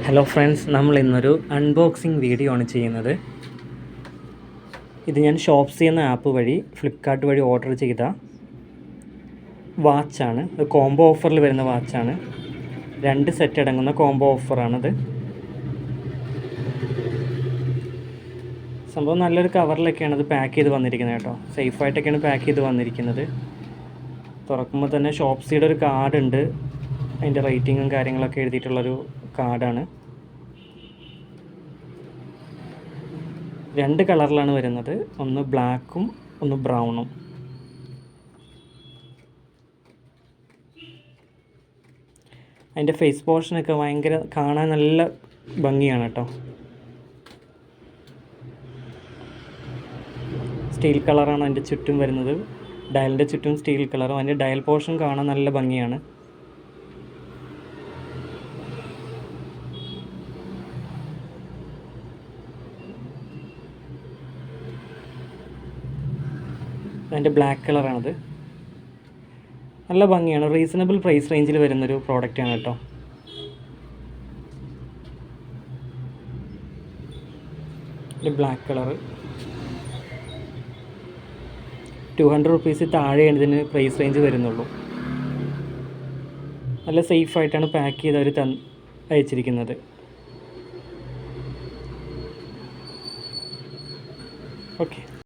Hello friends, നമ്മൾ ഇന്നൊരു unboxing video ആണ് ചെയ്യുന്നത്. ഇത് ഞാൻ ഷോപ്സി എന്ന ആപ്പ് വഴി ഫ്ലിപ്കാർട്ട് വഴി ഓർഡർ ചെയ്ത വാച്ചാണ്. ഒരു കോംബോ ഓഫറിൽ വരുന്ന വാച്ചാണ്. 2 സെറ്റ് അടങ്ങുന്ന കോംബോ ഓഫറാണത്. സംഭവം നല്ലൊരു കവറിലൊക്കെയാണ് ഇത് പാക്ക് ചെയ്ത് വന്നിരിക്കുന്നത് കേട്ടോ. സേഫായിട്ടൊക്കെയാണ് പാക്ക് ചെയ്ത് വന്നിരിക്കുന്നത്. തുറക്കുമ്പോൾ തന്നെ ഷോപ്സിയുടെ ഒരു കാർഡ് ഉണ്ട്. അതിൻ്റെ റേറ്റിങ്ങും കാര്യങ്ങളൊക്കെ എഴുതിയിട്ടുള്ളൊരു കാർഡാണ്. 2 കളറിലാണ് വരുന്നത്. ഒന്ന് ബ്ലാക്കും ഒന്ന് ബ്രൗണും. അതിൻ്റെ ഫേസ് പോർഷനൊക്കെ ഭയങ്കര കാണാൻ നല്ല ഭംഗിയാണ് കേട്ടോ. സ്റ്റീൽ കളറാണ് അതിൻ്റെ ചുറ്റും വരുന്നത്. ഡയലിൻ്റെ ചുറ്റും സ്റ്റീൽ കളറും. അതിൻ്റെ ഡയൽ പോർഷൻ കാണാൻ നല്ല ഭംഗിയാണ്. അതിൻ്റെ ബ്ലാക്ക് കളറാണത്. നല്ല ഭംഗിയാണ്. റീസണബിൾ പ്രൈസ് റേഞ്ചിൽ വരുന്നൊരു പ്രോഡക്റ്റാണ് കേട്ടോ. ബ്ലാക്ക് കളറ് 200 റുപ്പീസ് താഴെയാണ് ഇതിന് പ്രൈസ് റേഞ്ച് വരുന്നുള്ളൂ. നല്ല സേഫായിട്ടാണ് പാക്ക് ചെയ്ത് അവർ അയച്ചിരിക്കുന്നത്. ഓക്കെ.